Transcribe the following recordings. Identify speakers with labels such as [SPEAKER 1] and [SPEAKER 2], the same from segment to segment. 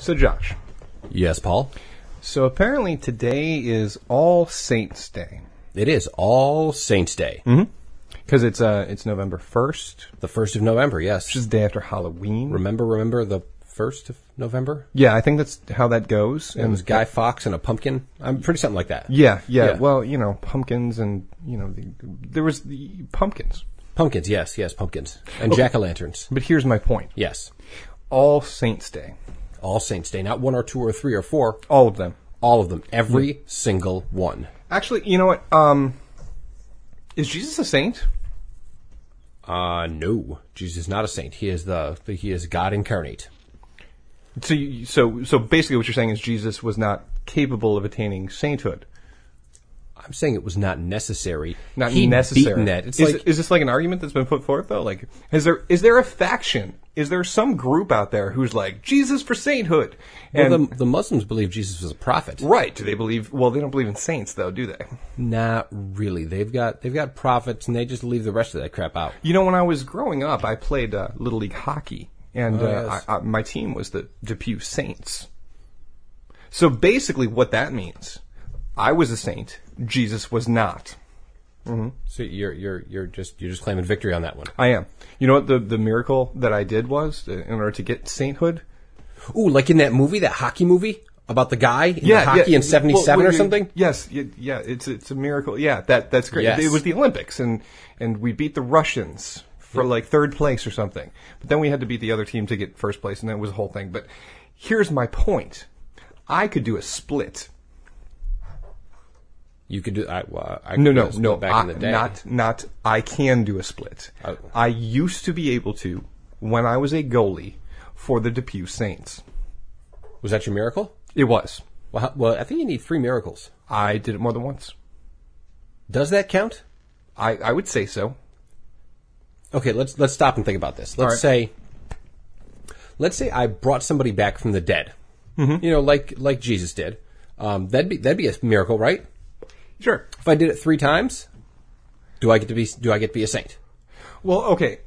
[SPEAKER 1] So, Josh,
[SPEAKER 2] Yes, Paul.
[SPEAKER 1] so apparently today is All Saints Day.
[SPEAKER 2] It is All Saints Day.
[SPEAKER 1] Because it's November 1st,
[SPEAKER 2] The 1st of November, yes.
[SPEAKER 1] which is the day after Halloween.
[SPEAKER 2] Remember the 1st of November?
[SPEAKER 1] Yeah, I think that's how that goes.
[SPEAKER 2] It was Guy Fawkes and a pumpkin. I'm pretty something like that.
[SPEAKER 1] Yeah.
[SPEAKER 2] Yeah.
[SPEAKER 1] Well, pumpkins and, there was the pumpkins.
[SPEAKER 2] Pumpkins, yes, pumpkins. And jack-o'-lanterns.
[SPEAKER 1] But here's my point.
[SPEAKER 2] Yes.
[SPEAKER 1] All Saints Day.
[SPEAKER 2] All Saints Day. Not one or two or three or four.
[SPEAKER 1] All of them.
[SPEAKER 2] All of them. Every single one.
[SPEAKER 1] Actually, you know what? Is Jesus a saint?
[SPEAKER 2] No. Jesus is not a saint. He is God incarnate.
[SPEAKER 1] So basically what you're saying is Jesus was not capable of attaining sainthood.
[SPEAKER 2] I'm saying it was not necessary.
[SPEAKER 1] Not
[SPEAKER 2] He'd
[SPEAKER 1] necessary.
[SPEAKER 2] beaten that.
[SPEAKER 1] Is this like an argument that's been put forth though? Like, is there a faction? Is there some group out there who's like Jesus for sainthood? And
[SPEAKER 2] well, the Muslims believe Jesus was a prophet.
[SPEAKER 1] right? Do they believe? Well, they don't believe in saints though, do they?
[SPEAKER 2] Not really. They've got prophets, and they just leave the rest of that crap out.
[SPEAKER 1] When I was growing up, I played Little League hockey, and
[SPEAKER 2] yes.
[SPEAKER 1] my team was the Depew Saints. So basically, what that means, I was a saint. Jesus was not.
[SPEAKER 2] So you're just claiming victory on that one.
[SPEAKER 1] I am. You know what the miracle that I did was in order to get sainthood?
[SPEAKER 2] Ooh, like in that movie, that hockey movie about the guy in the hockey in '77 or something.
[SPEAKER 1] Yes, yeah. It's a miracle. Yeah, that's great.
[SPEAKER 2] Yes.
[SPEAKER 1] It was the Olympics, and we beat the Russians for like third place or something. But then we had to beat the other team to get first place, and that was a whole thing. But here's my point: I could do a split.
[SPEAKER 2] You could do. I
[SPEAKER 1] No.
[SPEAKER 2] Back in the day,
[SPEAKER 1] Not. I can do a split.
[SPEAKER 2] Oh.
[SPEAKER 1] I used to be able to when I was a goalie for the Depew Saints.
[SPEAKER 2] Was that your miracle?
[SPEAKER 1] It was.
[SPEAKER 2] Well, I think you need 3 miracles.
[SPEAKER 1] I did it more than once.
[SPEAKER 2] Does that count?
[SPEAKER 1] I would say so.
[SPEAKER 2] Okay, let's stop and think about this. Let's say I brought somebody back from the dead. Like Jesus did. That'd be a miracle, right?
[SPEAKER 1] Sure.
[SPEAKER 2] If I did it 3 times, do I get to be a saint?
[SPEAKER 1] Well, okay.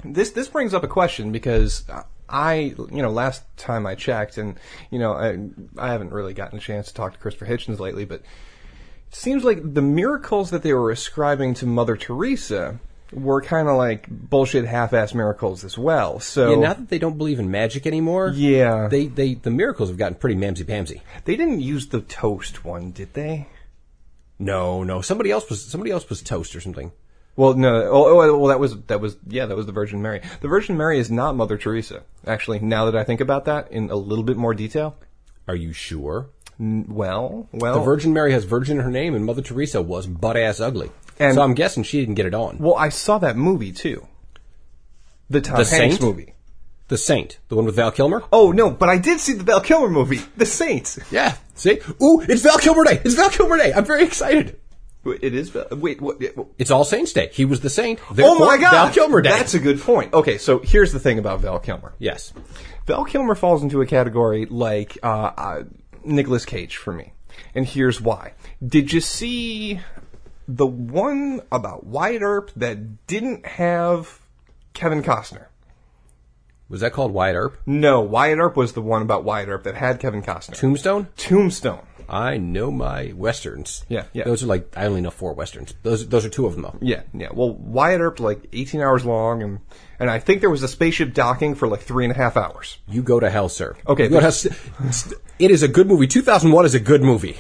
[SPEAKER 1] This brings up a question because last time I checked, and I haven't really gotten a chance to talk to Christopher Hitchens lately, but it seems like the miracles that they were ascribing to Mother Teresa were kind of like bullshit half-ass miracles as well. So
[SPEAKER 2] Yeah, now that they don't believe in magic anymore,
[SPEAKER 1] yeah,
[SPEAKER 2] the miracles have gotten pretty mamsy-pamsy.
[SPEAKER 1] They didn't use the toast one, did they?
[SPEAKER 2] No. Somebody else was toast or something.
[SPEAKER 1] Well, no. Well, that was the Virgin Mary. The Virgin Mary is not Mother Teresa. Actually, now that I think about that in a little bit more detail.
[SPEAKER 2] Are you sure?
[SPEAKER 1] Well.
[SPEAKER 2] The Virgin Mary has Virgin in her name, and Mother Teresa was butt-ass ugly.
[SPEAKER 1] And
[SPEAKER 2] so I'm guessing she didn't get it on.
[SPEAKER 1] Well, I saw that movie, too. The Tom Hanks
[SPEAKER 2] Saint?
[SPEAKER 1] movie.
[SPEAKER 2] The Saint. The one with Val Kilmer?
[SPEAKER 1] Oh, no, but I did see the Val Kilmer movie. The Saint.
[SPEAKER 2] Yeah. See? Ooh, it's Val Kilmer Day! It's Val Kilmer Day! I'm very excited.
[SPEAKER 1] It is. Wait, what?
[SPEAKER 2] It's All Saints Day. He was the saint.
[SPEAKER 1] Oh my God!
[SPEAKER 2] Val Kilmer Day.
[SPEAKER 1] That's a good point. Okay, so here's the thing about Val Kilmer.
[SPEAKER 2] Yes.
[SPEAKER 1] Val Kilmer falls into a category like Nicolas Cage for me, and here's why. Did you see the one about Wyatt Earp that didn't have Kevin Costner?
[SPEAKER 2] Was that called Wyatt Earp?
[SPEAKER 1] No, Wyatt Earp was the one about Wyatt Earp that had Kevin Costner.
[SPEAKER 2] Tombstone?
[SPEAKER 1] Tombstone.
[SPEAKER 2] I know my westerns.
[SPEAKER 1] Yeah.
[SPEAKER 2] Those are I only know 4 westerns. Those are 2 of them though.
[SPEAKER 1] Yeah. Well, Wyatt Earp like 18 hours long, and I think there was a spaceship docking for like 3.5 hours.
[SPEAKER 2] You go to hell, sir.
[SPEAKER 1] Okay.
[SPEAKER 2] It is a good movie. 2001 is a good movie.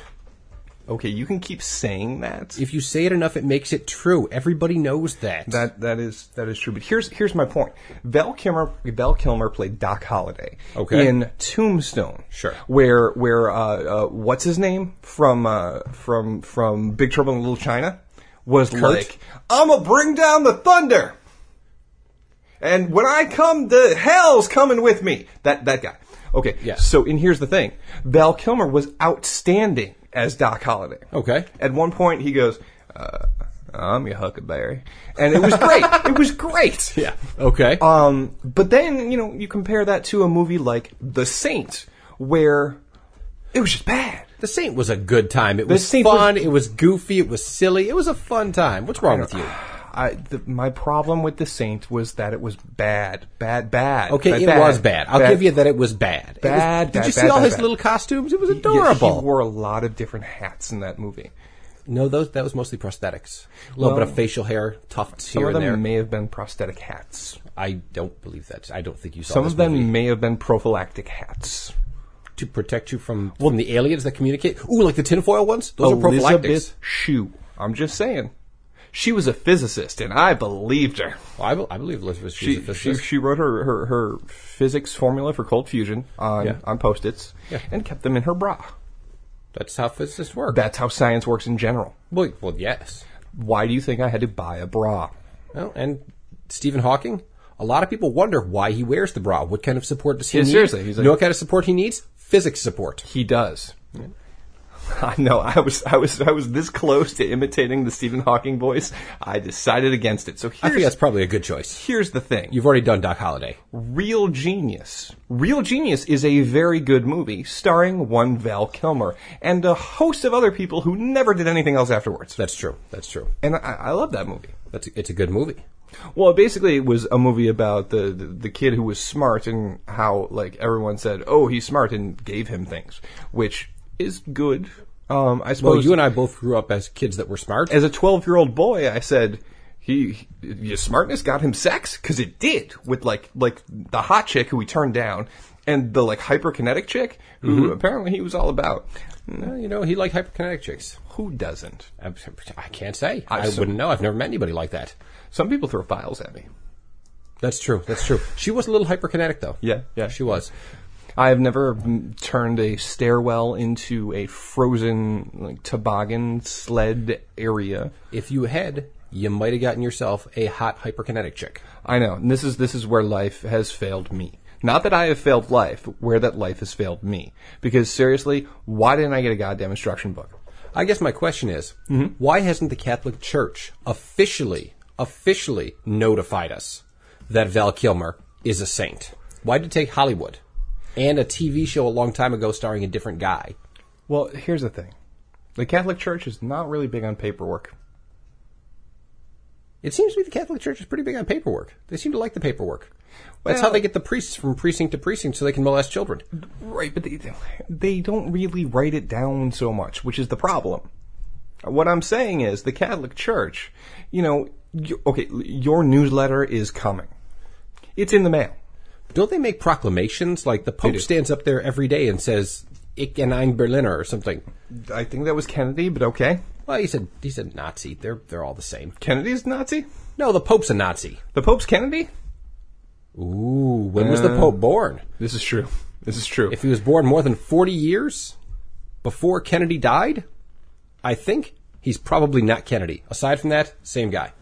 [SPEAKER 1] Okay, you can keep saying that.
[SPEAKER 2] If you say it enough, it makes it true. Everybody knows that.
[SPEAKER 1] That is true. But here's my point. Val Kilmer played Doc Holliday in Tombstone.
[SPEAKER 2] Sure.
[SPEAKER 1] Where what's his name from Big Trouble in Little China was
[SPEAKER 2] Kurt?
[SPEAKER 1] like, "I'ma bring down the thunder, and when I come, the hell's coming with me." That guy. Okay.
[SPEAKER 2] Yeah.
[SPEAKER 1] So here's the thing. Val Kilmer was outstanding as Doc Holliday.
[SPEAKER 2] Okay.
[SPEAKER 1] At one point, he goes, "I'm your Huckleberry," and it was great. It was great.
[SPEAKER 2] Yeah. Okay.
[SPEAKER 1] But then you compare that to a movie like The Saint, where it was just bad.
[SPEAKER 2] The Saint was a good time. It was
[SPEAKER 1] Saint
[SPEAKER 2] fun. It was goofy. It was silly. It was a fun time. What's wrong with you?
[SPEAKER 1] My problem with The Saint was that it was bad.
[SPEAKER 2] Okay, it was bad. I'll give you that it was bad. Did you see all his little costumes? It was adorable.
[SPEAKER 1] He wore a lot of different hats in that movie.
[SPEAKER 2] No, that was mostly prosthetics. A little bit of facial hair, tufts here and there.
[SPEAKER 1] Some of them may have been prosthetic hats.
[SPEAKER 2] I don't believe that. I don't think you saw
[SPEAKER 1] Some
[SPEAKER 2] this
[SPEAKER 1] of them
[SPEAKER 2] movie.
[SPEAKER 1] may have been prophylactic hats.
[SPEAKER 2] To protect you from the aliens that communicate? Ooh, like the tinfoil ones? Those are prophylactics.
[SPEAKER 1] Elizabeth Shue. I'm just saying. She was a physicist, and I believed her.
[SPEAKER 2] Well, I believe Elizabeth Shue was a physicist.
[SPEAKER 1] She wrote her physics formula for cold fusion on Post-its and kept them in her bra.
[SPEAKER 2] That's how physicists work.
[SPEAKER 1] That's how science works in general.
[SPEAKER 2] Well, yes.
[SPEAKER 1] Why do you think I had to buy a bra?
[SPEAKER 2] Well, and Stephen Hawking, a lot of people wonder why he wears the bra. What kind of support does he need?
[SPEAKER 1] Seriously.
[SPEAKER 2] You know what kind of support he needs? Physics support.
[SPEAKER 1] He does. Yeah. I know. I was this close to imitating the Stephen Hawking voice. I decided against it. So
[SPEAKER 2] I think that's probably a good choice.
[SPEAKER 1] Here's the thing.
[SPEAKER 2] You've already done Doc Holliday.
[SPEAKER 1] Real Genius. Real Genius is a very good movie starring one Val Kilmer and a host of other people who never did anything else afterwards.
[SPEAKER 2] That's true. And
[SPEAKER 1] I love that movie.
[SPEAKER 2] It's a good movie.
[SPEAKER 1] Well, basically, it was a movie about the kid who was smart and how, like, everyone said, oh, he's smart, and gave him things, which is good. I suppose.
[SPEAKER 2] Well, you and I both grew up as kids that were smart.
[SPEAKER 1] As a 12-year-old boy, I said, your smartness got him sex? Because it did, with, like the hot chick who he turned down, and the, like, hyperkinetic chick, who apparently he was all about.
[SPEAKER 2] Well, he liked hyperkinetic chicks.
[SPEAKER 1] Who doesn't?
[SPEAKER 2] I can't say. I wouldn't know. I've never met anybody like that.
[SPEAKER 1] Some people throw files at me.
[SPEAKER 2] That's true. She was a little hyperkinetic, though.
[SPEAKER 1] Yeah.
[SPEAKER 2] She was.
[SPEAKER 1] I have never turned a stairwell into a frozen, like, toboggan sled area.
[SPEAKER 2] If you had, you might have gotten yourself a hot hyperkinetic chick.
[SPEAKER 1] I know. And this is where life has failed me. Not that I have failed life, where that life has failed me. Because seriously, why didn't I get a goddamn instruction book?
[SPEAKER 2] I guess my question is, why hasn't the Catholic Church officially notified us that Val Kilmer is a saint? Why did it take Hollywood and a TV show a long time ago starring a different guy?
[SPEAKER 1] Well, here's the thing. The Catholic Church is not really big on paperwork.
[SPEAKER 2] It seems to me the Catholic Church is pretty big on paperwork. They seem to like the paperwork. That's how they get the priests from precinct to precinct so they can molest children.
[SPEAKER 1] Right, but they don't really write it down so much, which is the problem. What I'm saying is the Catholic Church, your newsletter is coming. It's in the mail.
[SPEAKER 2] Don't they make proclamations? Like the Pope stands up there every day and says, Ich and ein Berliner or something.
[SPEAKER 1] I think that was Kennedy, but okay.
[SPEAKER 2] Well, he said Nazi. They're all the same.
[SPEAKER 1] Kennedy's Nazi?
[SPEAKER 2] No, the Pope's a Nazi.
[SPEAKER 1] The Pope's Kennedy?
[SPEAKER 2] Ooh, when was the Pope born?
[SPEAKER 1] This is true.
[SPEAKER 2] If he was born more than 40 years before Kennedy died, I think he's probably not Kennedy. Aside from that, same guy.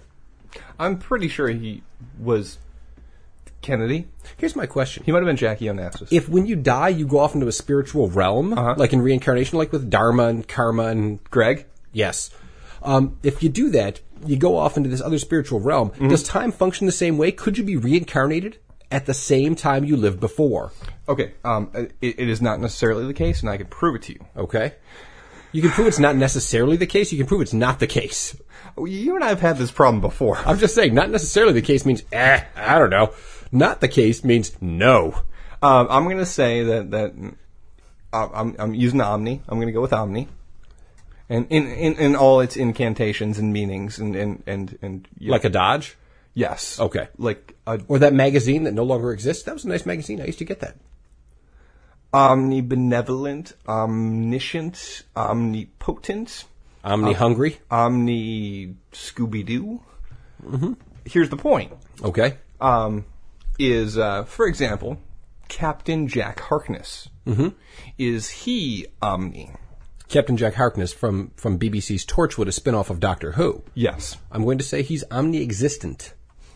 [SPEAKER 1] I'm pretty sure he was Kennedy.
[SPEAKER 2] Here's my question.
[SPEAKER 1] He might have been Jackie Onassis.
[SPEAKER 2] If when you die, you go off into a spiritual realm, like in reincarnation, like with Dharma and Karma and
[SPEAKER 1] Greg?
[SPEAKER 2] Yes. If you do that, you go off into this other spiritual realm. Does time function the same way? Could you be reincarnated at the same time you lived before?
[SPEAKER 1] Okay. It is not necessarily the case, and I can prove it to you.
[SPEAKER 2] Okay. You can prove it's not necessarily the case. You can prove it's not the case.
[SPEAKER 1] You and I have had this problem before.
[SPEAKER 2] I'm just saying, not necessarily the case means, I don't know. Not the case means no.
[SPEAKER 1] I'm going to say that I'm using Omni. I'm going to go with Omni. And in all its incantations and meanings and
[SPEAKER 2] like a Dodge?
[SPEAKER 1] Yes.
[SPEAKER 2] Okay.
[SPEAKER 1] Or
[SPEAKER 2] that magazine that no longer exists. That was a nice magazine. I used to get that.
[SPEAKER 1] Omnibenevolent, omniscient, omnipotent.
[SPEAKER 2] Omni-hungry.
[SPEAKER 1] Omni-Scooby-Doo. Here's the point.
[SPEAKER 2] Okay.
[SPEAKER 1] For example, Captain Jack Harkness. Is he Omni?
[SPEAKER 2] Captain Jack Harkness from BBC's Torchwood, a spinoff of Doctor Who.
[SPEAKER 1] Yes.
[SPEAKER 2] I'm going to say he's omni-existent.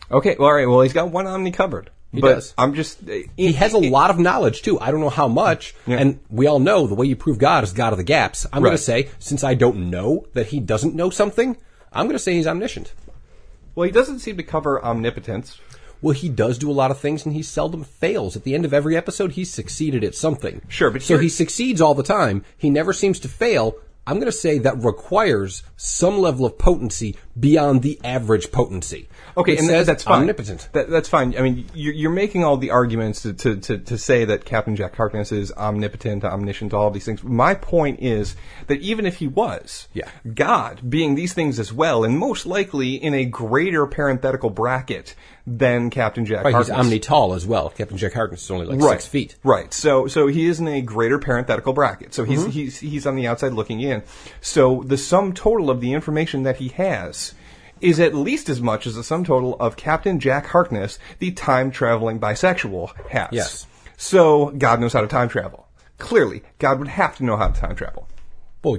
[SPEAKER 1] Okay, well, all right. Well, he's got one Omni covered.
[SPEAKER 2] He does.
[SPEAKER 1] I'm just...
[SPEAKER 2] he has a lot of knowledge, too. I don't know how much. Yeah. And we all know the way you prove God is God of the gaps. I'm going to say, since I don't know that he doesn't know something, I'm going to say he's omniscient.
[SPEAKER 1] Well, he doesn't seem to cover omnipotence.
[SPEAKER 2] Well, he does do a lot of things, and he seldom fails. At the end of every episode, he's succeeded at something.
[SPEAKER 1] Sure, but
[SPEAKER 2] so he succeeds all the time. He never seems to fail. I'm going to say that requires some level of potency beyond the average potency.
[SPEAKER 1] Okay,
[SPEAKER 2] It
[SPEAKER 1] and
[SPEAKER 2] says
[SPEAKER 1] that's fine.
[SPEAKER 2] omnipotent.
[SPEAKER 1] That's fine. I mean, you're making all the arguments to say that Captain Jack Harkness is omnipotent, omniscient, all of these things. My point is that even if he was,
[SPEAKER 2] Yeah.
[SPEAKER 1] God being these things as well, and most likely in a greater parenthetical bracket than Captain Jack
[SPEAKER 2] Right,
[SPEAKER 1] Harkness.
[SPEAKER 2] he's omni-tall as well. Captain Jack Harkness is only like
[SPEAKER 1] Right.
[SPEAKER 2] 6 feet.
[SPEAKER 1] Right. So he is in a greater parenthetical bracket. So he's on the outside looking in. So the sum total of the information that he has is at least as much as the sum total of Captain Jack Harkness, the time-traveling bisexual, has.
[SPEAKER 2] Yes.
[SPEAKER 1] So God knows how to time travel. Clearly, God would have to know how to time travel.
[SPEAKER 2] Well,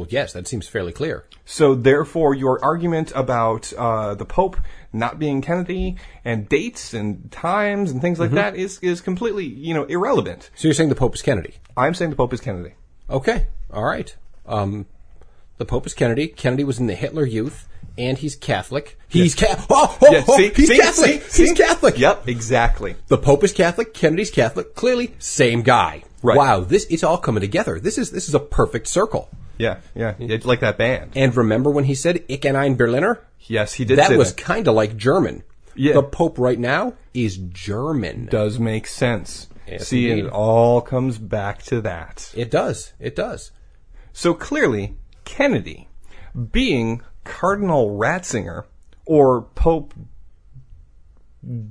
[SPEAKER 2] yes, that seems fairly clear.
[SPEAKER 1] So therefore, your argument about the Pope not being Kennedy and dates and times and things like that is completely, irrelevant.
[SPEAKER 2] So you're saying the Pope is Kennedy?
[SPEAKER 1] I'm saying the Pope is Kennedy.
[SPEAKER 2] Okay, all right. The Pope is Kennedy. Kennedy was in the Hitler Youth, and he's Catholic. He's Catholic. He's Catholic. He's Catholic.
[SPEAKER 1] Yep, exactly.
[SPEAKER 2] The Pope is Catholic. Kennedy's Catholic. Clearly, same guy.
[SPEAKER 1] Right.
[SPEAKER 2] Wow, it's all coming together. This is a perfect circle.
[SPEAKER 1] Yeah. It's like that band.
[SPEAKER 2] And remember when he said "Ich bin ein Berliner"?
[SPEAKER 1] Yes, he did
[SPEAKER 2] That
[SPEAKER 1] say
[SPEAKER 2] was
[SPEAKER 1] that.
[SPEAKER 2] kind of like German.
[SPEAKER 1] Yeah.
[SPEAKER 2] The Pope right now is German.
[SPEAKER 1] Does make sense.
[SPEAKER 2] Yes,
[SPEAKER 1] See,
[SPEAKER 2] indeed.
[SPEAKER 1] it all comes back to that.
[SPEAKER 2] It does. It does.
[SPEAKER 1] So clearly, Kennedy, being Cardinal Ratzinger, or Pope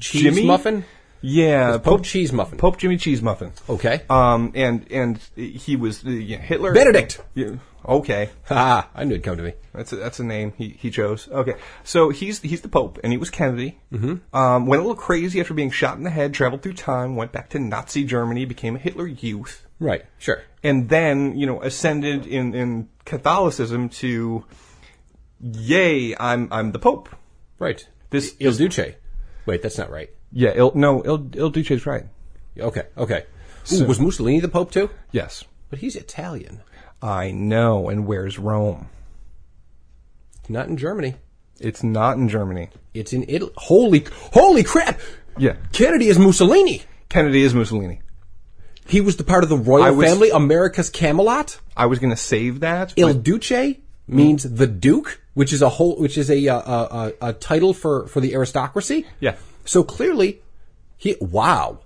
[SPEAKER 2] Cheese
[SPEAKER 1] Jimmy?
[SPEAKER 2] muffin?
[SPEAKER 1] Yeah,
[SPEAKER 2] Pope Cheese Muffin.
[SPEAKER 1] Pope Jimmy Cheese Muffin.
[SPEAKER 2] Okay.
[SPEAKER 1] And he was Hitler.
[SPEAKER 2] Benedict.
[SPEAKER 1] Yeah, okay.
[SPEAKER 2] Ah, I knew it'd come to me.
[SPEAKER 1] That's a name he chose. Okay, so he's the Pope, and he was Kennedy. Mm-hmm. Went a little crazy after being shot in the head. Traveled through time. Went back to Nazi Germany. Became a Hitler Youth,
[SPEAKER 2] Right. Sure.
[SPEAKER 1] and then ascended in Catholicism to, yay, I'm the Pope.
[SPEAKER 2] Right.
[SPEAKER 1] This
[SPEAKER 2] Il Duce. Wait, that's not right.
[SPEAKER 1] Yeah, Il Duce's right.
[SPEAKER 2] Okay. Ooh, was Mussolini the Pope too?
[SPEAKER 1] Yes,
[SPEAKER 2] But he's Italian.
[SPEAKER 1] I know. And where's Rome?
[SPEAKER 2] Not in Germany.
[SPEAKER 1] It's not in Germany.
[SPEAKER 2] It's in Italy. Holy crap!
[SPEAKER 1] Yeah,
[SPEAKER 2] Kennedy is Mussolini.
[SPEAKER 1] Kennedy is Mussolini.
[SPEAKER 2] He was the part of the royal family, America's Camelot.
[SPEAKER 1] I was going to save that.
[SPEAKER 2] Il
[SPEAKER 1] but-
[SPEAKER 2] Duce means the Duke, which is a title for the aristocracy.
[SPEAKER 1] Yeah.
[SPEAKER 2] So clearly, wow.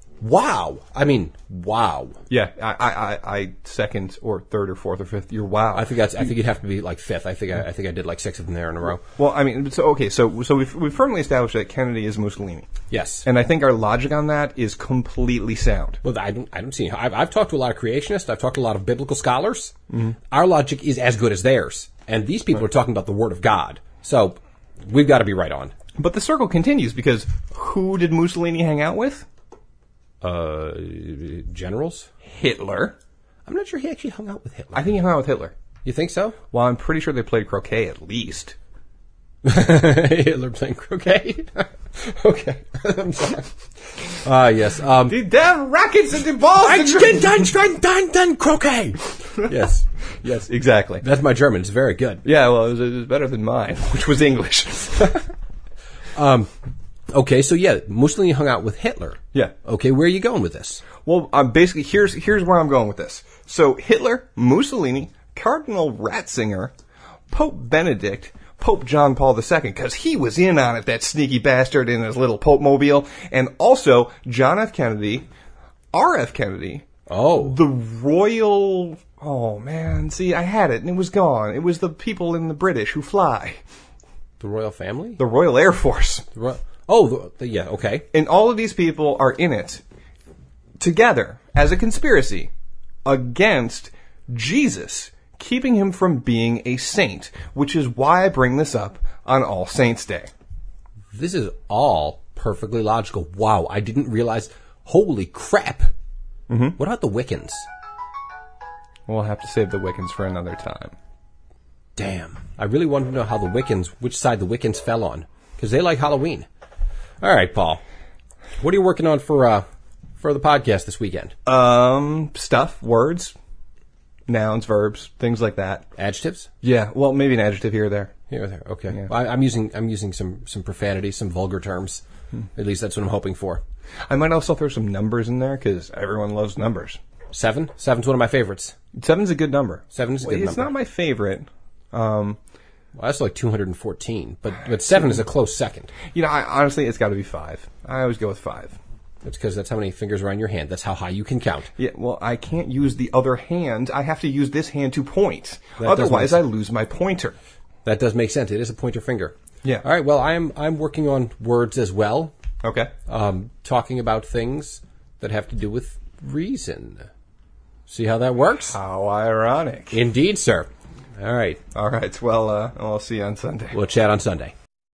[SPEAKER 2] I mean, wow.
[SPEAKER 1] Yeah, I second or third or fourth or fifth. You're wow.
[SPEAKER 2] I think you'd have to be like fifth. I think I did like 6 of them there in a row.
[SPEAKER 1] Well, I mean, so we've firmly established that Kennedy is Mussolini.
[SPEAKER 2] Yes.
[SPEAKER 1] And I think our logic on that is completely sound.
[SPEAKER 2] Well, I don't see. I've talked to a lot of creationists. I've talked to a lot of biblical scholars. Mm-hmm. Our logic is as good as theirs, and these people are talking about the Word of God. So we've got to be right on.
[SPEAKER 1] But the circle continues because who did Mussolini hang out with?
[SPEAKER 2] Generals?
[SPEAKER 1] Hitler.
[SPEAKER 2] I'm not sure he actually hung out with Hitler.
[SPEAKER 1] I think he hung out with Hitler.
[SPEAKER 2] You think so?
[SPEAKER 1] Well, I'm pretty sure they played croquet at least.
[SPEAKER 2] Hitler playing croquet? Okay. I'm sorry. Yes.
[SPEAKER 1] The damn rackets and the balls.
[SPEAKER 2] Done croquet. Yes.
[SPEAKER 1] Yes, exactly.
[SPEAKER 2] That's my German. It's very good.
[SPEAKER 1] Yeah, well, it was better than mine, which was English.
[SPEAKER 2] Okay, so yeah, Mussolini hung out with Hitler.
[SPEAKER 1] Yeah.
[SPEAKER 2] Okay, where are you going with this?
[SPEAKER 1] Well, basically, here's where I'm going with this. So Hitler, Mussolini, Cardinal Ratzinger, Pope Benedict, Pope John Paul II, because he was in on it, that sneaky bastard in his little Pope mobile, and also John F. Kennedy, R.F. Kennedy,
[SPEAKER 2] Oh.
[SPEAKER 1] the royal... Oh, man, see, I had it, and it was gone. It was the people in the British who fly.
[SPEAKER 2] The royal family?
[SPEAKER 1] The Royal Air Force.
[SPEAKER 2] Yeah, okay.
[SPEAKER 1] And all of these people are in it together as a conspiracy against Jesus, keeping him from being a saint, which is why I bring this up on All Saints' Day.
[SPEAKER 2] This is all perfectly logical. Wow, I didn't realize. Holy crap. Mm-hmm. What about the Wiccans?
[SPEAKER 1] We'll have to save the Wiccans for another time.
[SPEAKER 2] Damn. I really wanted to know how which side the Wiccans fell on. Because they like Halloween. All right, Paul. What are you working on for the podcast this weekend?
[SPEAKER 1] Stuff, words, nouns, verbs, things like that.
[SPEAKER 2] Adjectives?
[SPEAKER 1] Yeah, well, maybe an adjective here or there.
[SPEAKER 2] Here or there. Okay.
[SPEAKER 1] Yeah.
[SPEAKER 2] Well, I'm using some profanity, some vulgar terms. At least that's what I'm hoping for.
[SPEAKER 1] I might also throw some numbers in there because everyone loves numbers.
[SPEAKER 2] 7? 7's one of my favorites.
[SPEAKER 1] 7's a good number.
[SPEAKER 2] 7's a good
[SPEAKER 1] It's
[SPEAKER 2] number.
[SPEAKER 1] not my favorite.
[SPEAKER 2] Well, that's like 214, but 7 is a close second.
[SPEAKER 1] You know, honestly, it's got to be 5. I always go with 5.
[SPEAKER 2] That's because that's how many fingers are on your hand. That's how high you can count.
[SPEAKER 1] Yeah, well, I can't use the other hand. I have to use this hand to point.
[SPEAKER 2] That does
[SPEAKER 1] Otherwise,
[SPEAKER 2] make
[SPEAKER 1] I lose my pointer.
[SPEAKER 2] That does make sense. It is a pointer finger.
[SPEAKER 1] Yeah.
[SPEAKER 2] All right. Well, I'm working on words as well.
[SPEAKER 1] Okay.
[SPEAKER 2] Talking about things that have to do with reason. See how that works?
[SPEAKER 1] How ironic.
[SPEAKER 2] Indeed, sir. All right.
[SPEAKER 1] All right. Well, I'll see you on Sunday.
[SPEAKER 2] We'll chat on Sunday.